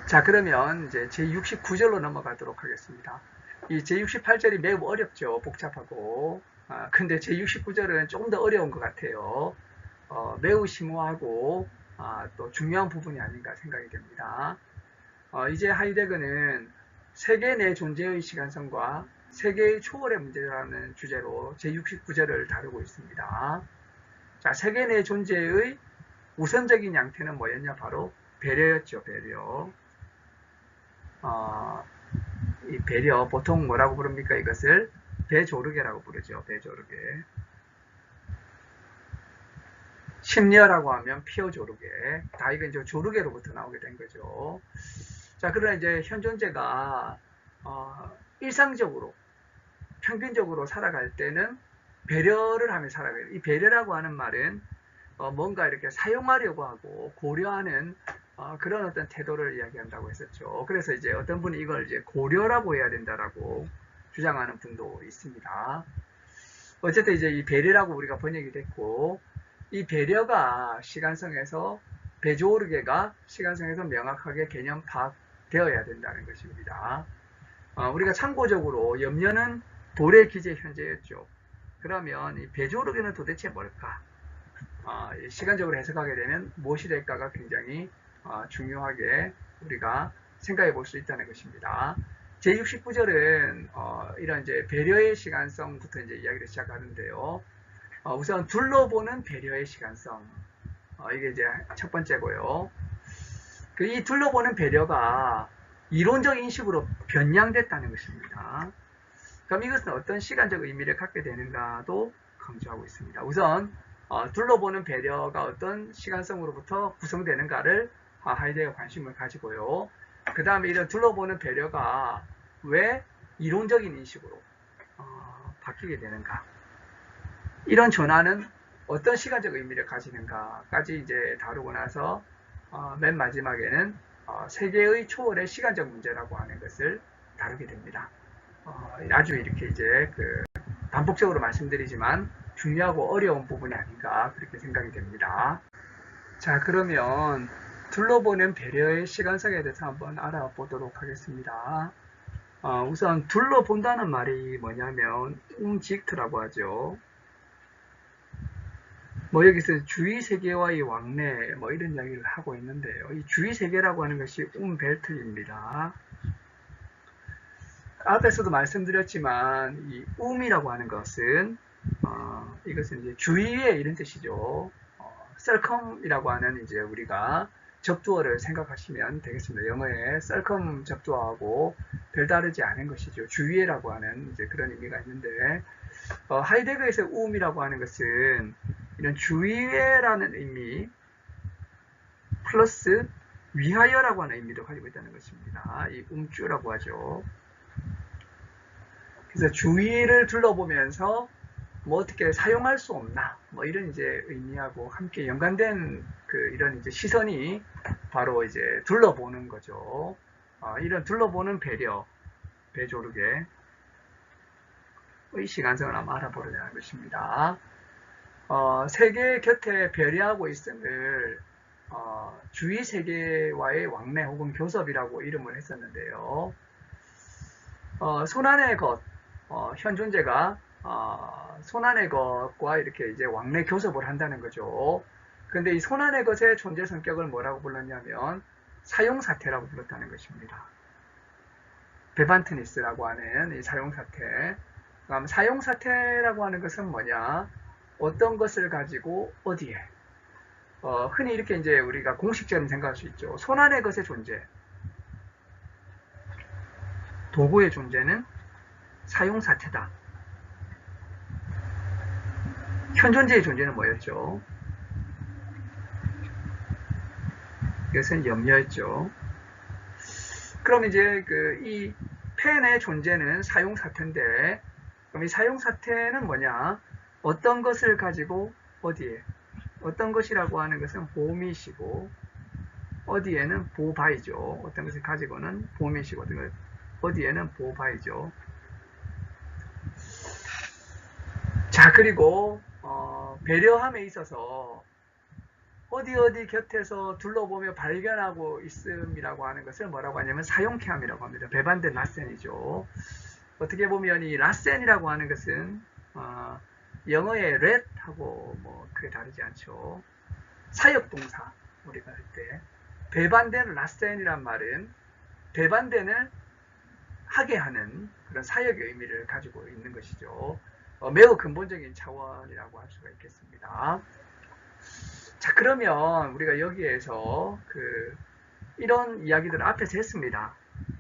자, 그러면 이제 제69절로 넘어가도록 하겠습니다. 이 제68절이 매우 어렵죠. 복잡하고. 근데 제69절은 조금 더 어려운 것 같아요. 매우 심오하고 또 중요한 부분이 아닌가 생각이 됩니다. 이제 하이데거는 세계 내 존재의 시간성과 세계의 초월의 문제라는 주제로 제69절을 다루고 있습니다. 자, 세계 내 존재의 우선적인 양태는 뭐였냐? 바로 배려였죠. 배려. 이 배려, 보통 뭐라고 부릅니까? 이것을 배조르개라고 부르죠. 배조르개. 심려라고 하면 피어조르개. 다 이건 이제 조르개로부터 나오게 된 거죠. 자, 그러나 이제 현 존재가 일상적으로 평균적으로 살아갈 때는 배려를 하며 살아가요. 이 배려라고 하는 말은 뭔가 이렇게 사용하려고 하고 고려하는 그런 어떤 태도를 이야기한다고 했었죠. 그래서 이제 어떤 분이 이걸 이제 고려라고 해야 된다라고 주장하는 분도 있습니다. 어쨌든 이제 이 배려라고 우리가 번역이 됐고, 이 배려가 시간성에서 배조르개가 시간성에서 명확하게 개념 파악되어야 된다는 것입니다. 우리가 참고적으로 염려는 돌의 기재 현재였죠. 그러면 이 배조르개는 도대체 뭘까? 시간적으로 해석하게 되면 무엇이 될까가 굉장히 중요하게 우리가 생각해 볼 수 있다는 것입니다. 제69절은 이런 이제 배려의 시간성부터 이제 이야기를 시작하는데요. 우선 둘러보는 배려의 시간성. 이게 이제 첫 번째고요. 이 둘러보는 배려가 이론적 인식으로 변량됐다는 것입니다. 그럼 이것은 어떤 시간적 의미를 갖게 되는가도 강조하고 있습니다. 우선 둘러보는 배려가 어떤 시간성으로부터 구성되는가를 하이데거가 관심을 가지고요. 그 다음에 이런 둘러보는 배려가 왜 이론적인 인식으로 바뀌게 되는가, 이런 전환은 어떤 시간적 의미를 가지는가까지 이제 다루고 나서 맨 마지막에는 세계의 초월의 시간적 문제라고 하는 것을 다루게 됩니다. 아주 이렇게 이제 반복적으로 말씀드리지만 중요하고 어려운 부분이 아닌가 그렇게 생각이 됩니다. 자, 그러면 둘러보는 배려의 시간성에 대해서 한번 알아보도록 하겠습니다. 우선 둘러본다는 말이 뭐냐면 움직트라고 하죠. 여기서 주위 세계와의 왕래 이런 이야기를 하고 있는데요. 이 주위 세계라고 하는 것이 벨트입니다. 앞에서도 말씀드렸지만 이 이라고 하는 것은 이것은 이제 주위에 이런 뜻이죠. circum이라고 하는 이제 우리가 접두어를 생각하시면 되겠습니다. 영어에 circum 접두어하고 별다르지 않은 것이죠. 주위에라고 하는 이제 그런 의미가 있는데, 하이데거에서 이라고 하는 것은 이런 주위에라는 의미 플러스 위하여라고 하는 의미도 가지고 있다는 것입니다. 이 쭈라고 하죠. 그래서 주위를 둘러보면서 어떻게 사용할 수 없나 이런 이제 의미하고 함께 연관된 이런 이제 시선이 바로 이제 둘러보는 거죠. 이런 둘러보는 배조르개의 시간성을 한번 알아보려는 것입니다. 세계 곁에 배려하고 있음을 주위 세계와의 왕래 혹은 교섭이라고 이름을 했었는데요. 손안의 것, 현 존재가 손안의 것과 이렇게 이제 왕래 교섭을 한다는 거죠. 근데 이 손안의 것의 존재 성격을 뭐라고 불렀냐면 사용사태라고 불렀다는 것입니다. 베반트니스라고 하는 이 사용사태. 그럼 사용사태라고 하는 것은 뭐냐? 어떤 것을 가지고 어디에? 흔히 이렇게 이제 우리가 공식적으로 생각할 수 있죠. 손안의 것의 존재. 도구의 존재는 사용사태다. 현 존재의 존재는 뭐였죠? 이것은 염려였죠. 그럼 이제 이 펜의 존재는 사용사태인데, 그럼 이 사용사태는 뭐냐? 어떤 것을 가지고 어디에? 어떤 것이라고 하는 것은 보밋이고, 어디에는 보바이죠. 어떤 것을 가지고는 보밋이고, 어디에는 보바이죠. 자, 그리고 배려함에 있어서 어디 곁에서 둘러보며 발견하고 있음이라고 하는 것을 뭐라고 하냐면 사용케함이라고 합니다. 배반된 라센이죠. 어떻게 보면 이 라센이라고 하는 것은 영어의 let하고 뭐 크게 다르지 않죠. 사역동사 우리가 할 때 배반된 라센이란 말은 배반된을 하게 하는 그런 사역의 의미를 가지고 있는 것이죠. 매우 근본적인 차원이라고 할 수가 있겠습니다. 자, 그러면 우리가 여기에서 이런 이야기들을 앞에서 했습니다.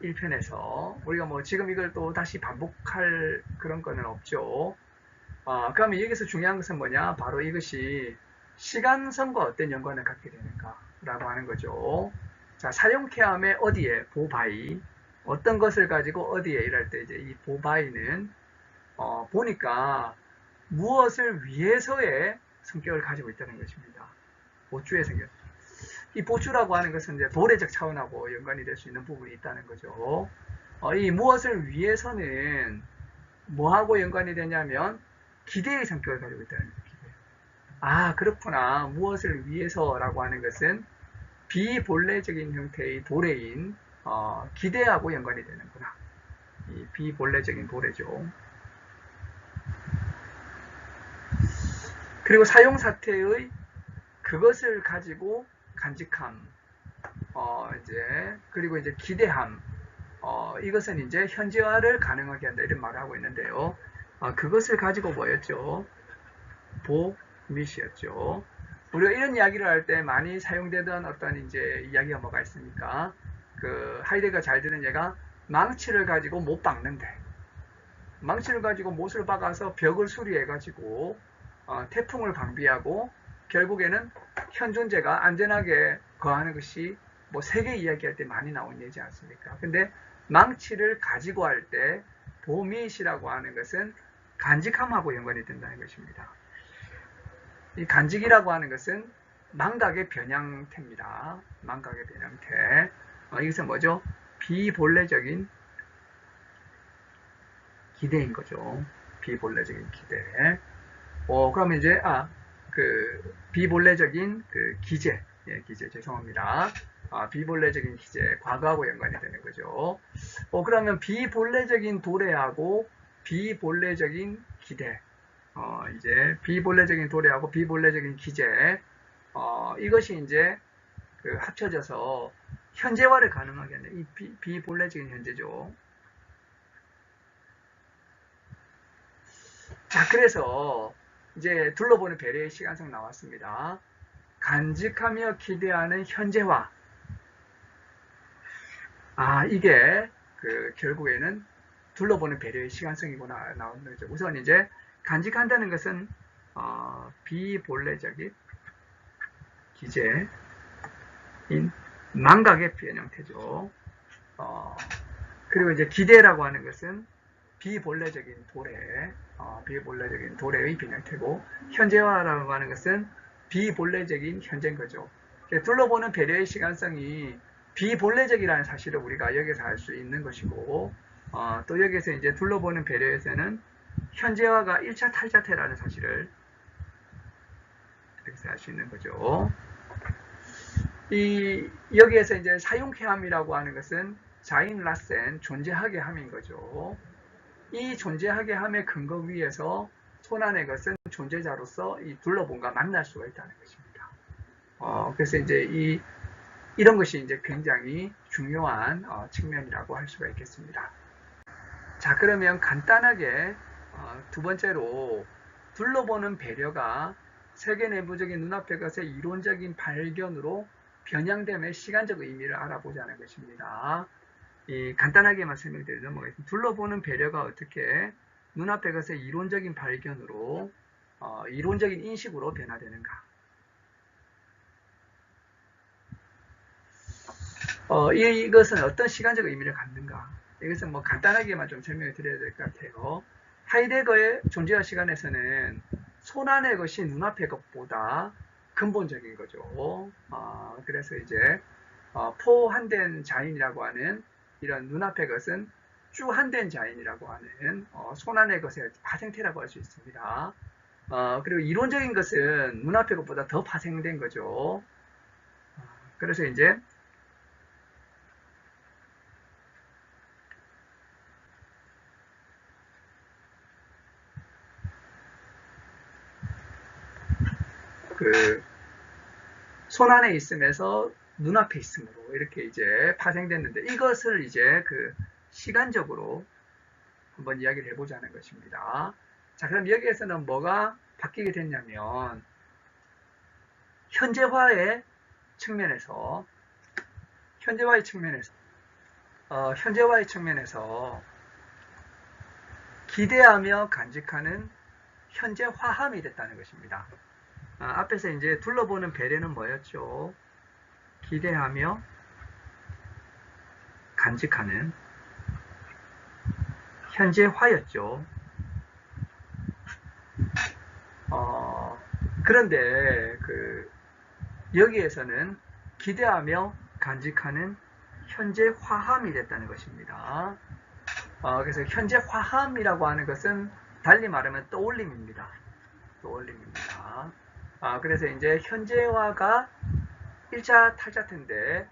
1편에서. 우리가 뭐 지금 이걸 또 다시 반복할 그런 거는 없죠. 그러면 여기서 중요한 것은 뭐냐? 바로 이것이 시간성과 어떤 연관을 갖게 되는가? 라고 하는 거죠. 자, 사용케함의 어디에? 보바이. 어떤 것을 가지고 어디에 이럴 때 이제 이 보바이는, 보니까 무엇을 위해서의 성격을 가지고 있다는 것입니다. 보추의 성격. 이 보추라고 하는 것은 이제 도래적 차원하고 연관이 될 수 있는 부분이 있다는 거죠. 이 무엇을 위해서는 뭐하고 연관이 되냐면 기대의 성격을 가지고 있다는 거예요. 기대. 그렇구나. 무엇을 위해서라고 하는 것은 비본래적인 형태의 도래인 기대하고 연관이 되는구나. 이 비본래적인 도래죠. 그리고 사용 사태의 그것을 가지고 간직함, 그리고 이제 기대함, 이것은 이제 현재화를 가능하게 한다 이런 말을 하고 있는데요. 그것을 가지고 뭐였죠? 보밋이었죠. 우리가 이런 이야기를 할 때 많이 사용되던 어떤 이제 이야기가 뭐가 있습니까? 하이데거가 잘 드는 예가 망치를 가지고 못 박는데, 망치를 가지고 못을 박아서 벽을 수리해가지고 태풍을 방비하고 결국에는 현 존재가 안전하게 거하는 것이 뭐 세계 이야기할 때 많이 나온 예지 않습니까? 근데 망치를 가지고 할 때 보밋이라고 하는 것은 간직함하고 연관이 된다는 것입니다. 이 간직이라고 하는 것은 망각의 변형태입니다. 망각의 변형태. 이것은 뭐죠? 비본래적인 기대인 거죠. 비본래적인 기대. 그러면 이제 비본래적인 기재, 기재 죄송합니다. 비본래적인 기재, 과거하고 연관이 되는 거죠. 그러면 비본래적인 도래하고 비본래적인 기대, 이제 비본래적인 도래하고 비본래적인 기재, 이것이 이제 합쳐져서 현재화를 가능하게 하는 이 비본래적인 현재죠. 자, 그래서 이제 둘러보는 배려의 시간성 나왔습니다. 간직하며 기대하는 현재화. 이게 결국에는 둘러보는 배려의 시간성이고 나오는 거죠. 우선 이제 간직한다는 것은 비본래적인 기재인 망각의 변형태죠. 그리고 이제 기대라고 하는 것은 비본래적인 도래, 비본래적인 도래의 변형태고, 현재화라고 하는 것은 비본래적인 현재인 거죠. 둘러보는 배려의 시간성이 비본래적이라는 사실을 우리가 여기서 알 수 있는 것이고, 또 여기서 이제 둘러보는 배려에서는 현재화가 1차 탈자태라는 사실을 여기서 알 수 있는 거죠. 여기에서 이제 사용케함이라고 하는 것은 자인 라센, 존재하게 함인 거죠. 이 존재하게 함의 근거 위에서 손안의 것은 존재자로서 이 둘러본과 만날 수가 있다는 것입니다. 그래서 이제 이런 것이 이제 굉장히 중요한 측면이라고 할 수가 있겠습니다. 자, 그러면 간단하게 두 번째로 둘러보는 배려가 세계 내부적인 눈앞의 것의 이론적인 발견으로 변형됨의 시간적 의미를 알아보자는 것입니다. 간단하게만 설명드리려 넘어가겠습니다. 둘러보는 배려가 어떻게 눈앞의 것의 이론적인 발견으로 이론적인 인식으로 변화되는가. 이것은 어떤 시간적 의미를 갖는가. 이것은 뭐 간단하게만 좀 설명을 드려야 될 것 같아요. 하이데거의 존재화 시간에서는 손안의 것이 눈앞의 것보다 근본적인 거죠. 그래서 이제 포한된 자인이라고 하는 이런 눈앞의 것은 쭈한된 자인이라고 하는 손안의 것의 파생태라고 할 수 있습니다. 그리고 이론적인 것은 눈앞의 것보다 더 파생된 거죠. 그래서 이제 그 손안에 있음에서 눈앞에 있음으로 이렇게 이제 파생됐는데, 이것을 이제 그 시간적으로 한번 이야기를 해보자는 것입니다. 자, 그럼 여기에서는 뭐가 바뀌게 됐냐면, 현재화의 측면에서, 현재화의 측면에서, 현재화의 측면에서 기대하며 간직하는 현재화함이 됐다는 것입니다. 앞에서 이제 둘러보는 배려는 뭐였죠? 기대하며 간직하는 현재화였죠. 그런데 여기에서는 기대하며 간직하는 현재화함이 됐다는 것입니다. 그래서 현재화함이라고 하는 것은 달리 말하면 떠올림입니다. 떠올림입니다. 그래서 이제 현재화가 1차 탈자트인데,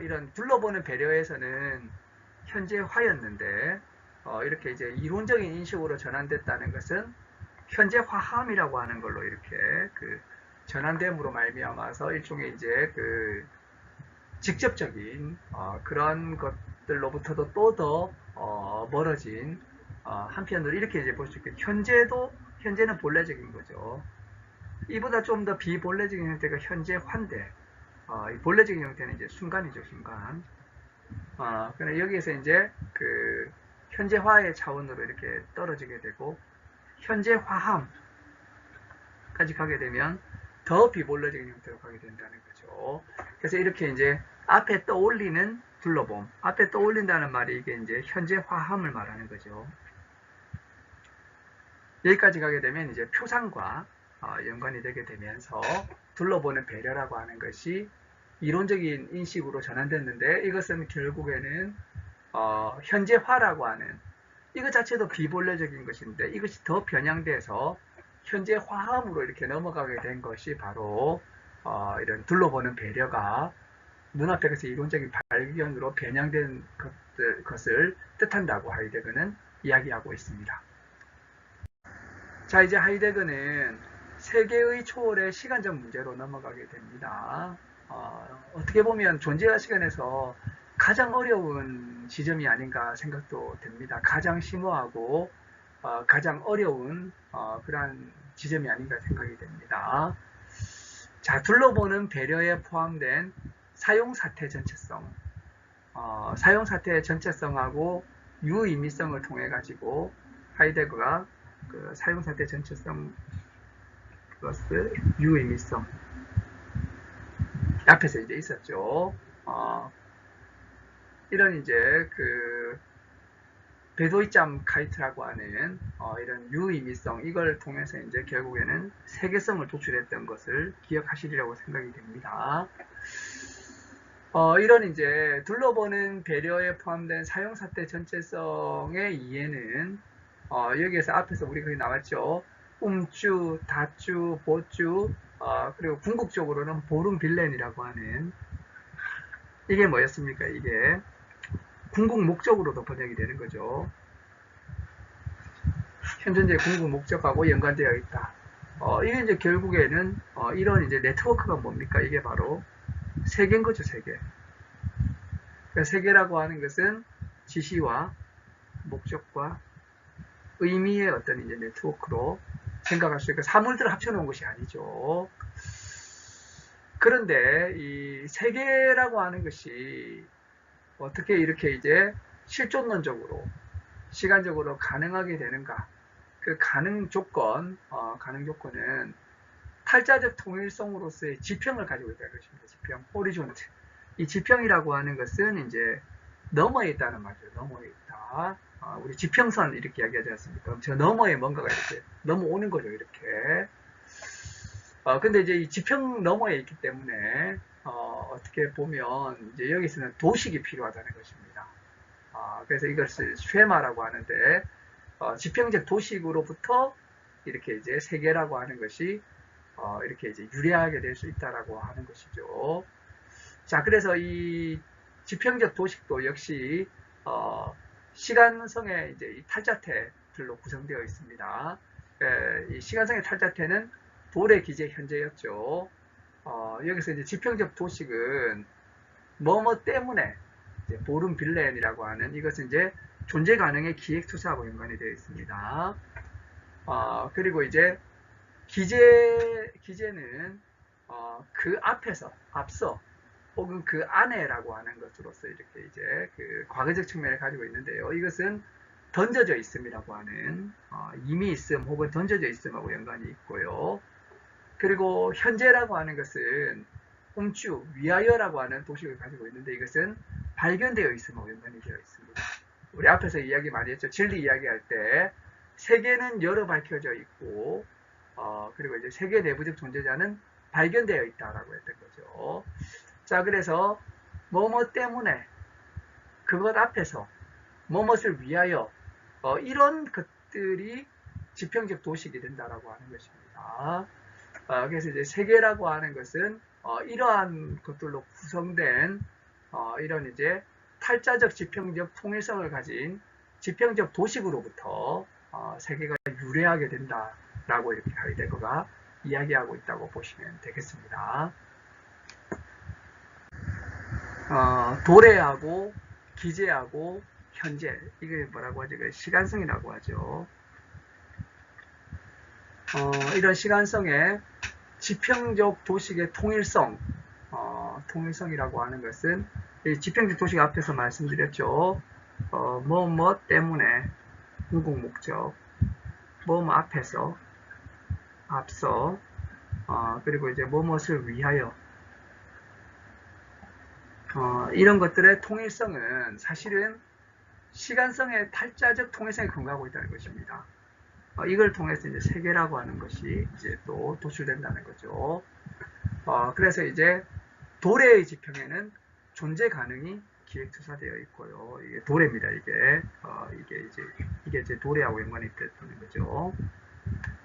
이런 둘러보는 배려에서는 현재화였는데, 이렇게 이제 이론적인 인식으로 전환됐다는 것은 현재화함이라고 하는 걸로 이렇게 전환됨으로 말미암아서 일종의 이제 직접적인 그런 것들로부터도 또 더 멀어진, 한편으로 이렇게 이제 볼 수 있겠죠. 현재는 본래적인 거죠. 이보다 좀 더 비본래적인 형태가 현재화인데, 이 본래적인 형태는 이제 순간이죠, 순간. 그러나 여기에서 이제 현재화의 차원으로 이렇게 떨어지게 되고, 현재화함까지 가게 되면 더 비본래적인 형태로 가게 된다는 거죠. 그래서 이렇게 이제 앞에 떠올리는 둘러봄, 앞에 떠올린다는 말이 이게 이제 현재화함을 말하는 거죠. 여기까지 가게 되면 이제 표상과 연관이 되게 되면서 둘러보는 배려라고 하는 것이 이론적인 인식으로 전환됐는데, 이것은 결국에는 현재화라고 하는 이것 자체도 비본래적인 것인데, 이것이 더 변형돼서 현재화함으로 이렇게 넘어가게 된 것이 바로 이런 둘러보는 배려가 눈앞에서 이론적인 발견으로 변형된 것을 뜻한다고 하이데거는 이야기하고 있습니다. 자, 이제 하이데거는 세계의 초월의 시간적 문제로 넘어가게 됩니다. 어떻게 보면 존재와 시간에서 가장 어려운 지점이 아닌가 생각도 됩니다. 가장 심오하고 가장 어려운 그러한 지점이 아닌가 생각이 됩니다. 자, 둘러보는 배려에 포함된 사용사태 전체성, 사용사태의 전체성하고 유의미성을 통해 가지고 하이데거가 사용사태 전체성 플러스 유의미성, 앞에서 이제 있었죠. 이런 이제 베도이짬 카이트라고 하는 이런 유의미성, 이걸 통해서 이제 결국에는 세계성을 도출했던 것을 기억하시리라고 생각이 됩니다. 이런 이제 둘러보는 배려에 포함된 사용사태 전체성의 이해는 여기에서 앞에서 우리 거기 나왔죠. 음주, 다주, 보주, 그리고 궁극적으로는 보름빌렌이라고 하는, 이게 뭐였습니까? 이게 궁극 목적으로도 번역이 되는 거죠. 현존재 궁극 목적하고 연관되어 있다. 이게 이제 결국에는 이런 이제 네트워크가 뭡니까? 이게 바로 세계인 거죠, 세계. 그러니까 세계라고 하는 것은 지시와 목적과 의미의 어떤 이제 네트워크로 생각할 수 있고, 사물들을 합쳐놓은 것이 아니죠. 그런데 이 세계라고 하는 것이 어떻게 이렇게 이제 실존론적으로, 시간적으로 가능하게 되는가? 그 가능 조건은 탈자적 통일성으로서의 지평을 가지고 있다는 것입니다. 지평, 호리존트. 이 지평이라고 하는 것은 이제 너머에 있다는 말이죠. 너머에 있다. 우리 지평선 이렇게 이야기하지 않습니까? 저 너머에 뭔가가 이렇게 넘어오는 거죠. 이렇게. 근데 이제 이 지평 너머에 있기 때문에 어떻게 보면 이제 여기서는 도식이 필요하다는 것입니다. 그래서 이것을 쉐마라고 하는데, 지평적 도식으로부터 이렇게 이제 세계라고 하는 것이 이렇게 이제 유래하게 될 수 있다라고 하는 것이죠. 자, 그래서 이 지평적 도식도 역시 시간성의 이제 이 탈자태들로 구성되어 있습니다. 이 시간성의 탈자태는 도래, 기재, 현재였죠. 여기서 이제 지평적 도식은 뭐뭐 때문에 보름 빌렌이라고 하는 이것은 이제 존재 가능의 기획 투사하고 연관이 되어 있습니다. 그리고 이제 기재는 그 앞서 혹은 그 안에라고 하는 것으로서 이렇게 이제 그 과거적 측면을 가지고 있는데요. 이것은 던져져 있음이라고 하는 이미 있음 혹은 던져져 있음하고 연관이 있고요. 그리고 현재라고 하는 것은 웅추, 위하여라고 하는 도식을 가지고 있는데 이것은 발견되어 있음하고 연관이 되어 있습니다. 우리 앞에서 이야기 많이 했죠. 진리 이야기할 때 세계는 열어 밝혀져 있고 그리고 이제 세계 내부적 존재자는 발견되어 있다라고 했던 거죠. 자, 그래서 뭐뭐 때문에 그것 앞에서 뭐뭇을 위하여 이런 것들이 지평적 도식이 된다라고 하는 것입니다. 그래서 이제 세계라고 하는 것은 이러한 것들로 구성된 이런 이제 탈자적 지평적 통일성을 가진 지평적 도식으로부터 세계가 유래하게 된다라고 이렇게 하이데거가 이야기하고 있다고 보시면 되겠습니다. 도래하고 기재하고 현재, 이게 뭐라고 하죠? 시간성이라고 하죠. 이런 시간성의 지평적 도식의 통일성, 통일성이라고 하는 것은 지평적 도식 앞에서 말씀드렸죠. 뭐 때문에 궁극 목적, 뭐 앞에서, 앞서, 그리고 이제 뭐뭇을 위하여 이런 것들의 통일성은 사실은 시간성의 탈자적 통일성에 근거하고 있다는 것입니다. 이걸 통해서 이제 세계라고 하는 것이 이제 또 도출된다는 거죠. 그래서 이제 도래의 지평에는 존재 가능이 기획투사되어 있고요. 이게 도래입니다. 이게 이제 도래하고 연관이 됐다는 거죠.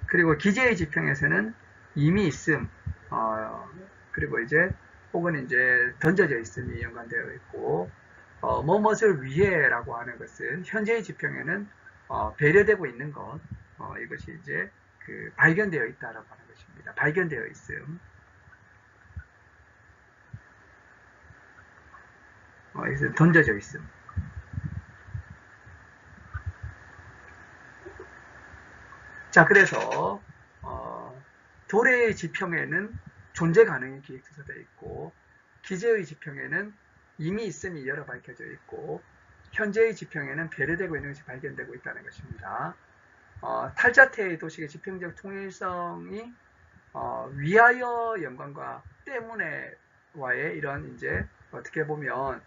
그리고 기재의 지평에서는 이미 있음, 그리고 이제 혹은 이제 던져져 있음이 연관되어 있고, 뭐뭇을 위해라고 하는 것은 현재의 지평에는 배려되고 있는 것, 이것이 이제 그 발견되어 있다라고 하는 것입니다. 발견되어 있음. 여기서 던져져 있음. 자, 그래서 도래의 지평에는 존재 가능이 기획투사되어 있고, 기재의 지평에는 이미 있음이 열어 밝혀져 있고, 현재의 지평에는 배려되고 있는 것이 발견되고 있다는 것입니다. 탈자태의 도식의 지평적 통일성이 위하여 연관과 때문에와의 이런 이제 어떻게 보면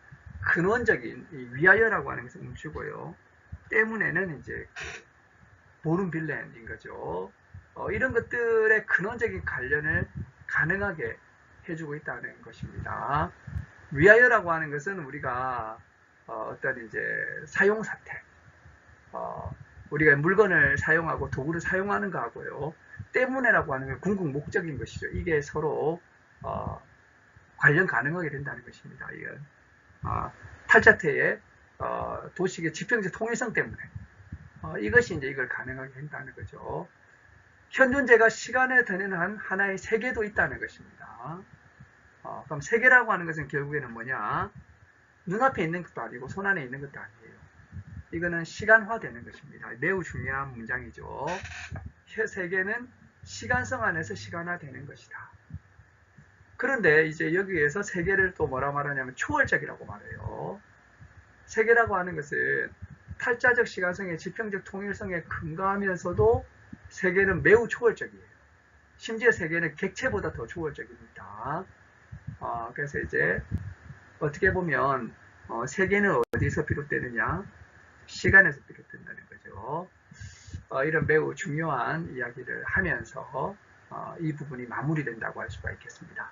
근원적인 이 위하여라고 하는 것을 멈추고요. 때문에는 이제 보름 빌렌인 거죠. 이런 것들의 근원적인 관련을 가능하게 해주고 있다는 것입니다. 위하여라고 하는 것은 우리가 어떤 이제 사용 사태, 우리가 물건을 사용하고 도구를 사용하는 거하고요. 때문에라고 하는 건 궁극 목적인 것이죠. 이게 서로 관련 가능하게 된다는 것입니다. 이건 탈자태의 도식의 지평적 통일성 때문에 이것이 이제 이걸 가능하게 된다는 거죠. 현존재가 시간에 드는 한 하나의 세계도 있다는 것입니다. 그럼 세계라고 하는 것은 결국에는 뭐냐? 눈앞에 있는 것도 아니고 손 안에 있는 것도 아니에요. 이거는 시간화되는 것입니다. 매우 중요한 문장이죠. 세계는 시간성 안에서 시간화되는 것이다. 그런데 이제 여기에서 세계를 또 뭐라 말하냐면 초월적이라고 말해요. 세계라고 하는 것은 탈자적 시간성의 지평적 통일성에 근거하면서도 세계는 매우 초월적이에요. 심지어 세계는 객체보다 더 초월적입니다. 그래서 이제 어떻게 보면 세계는 어디서 비롯되느냐? 시간에서 비롯된다는 거죠. 이런 매우 중요한 이야기를 하면서 이 부분이 마무리된다고 할 수가 있겠습니다.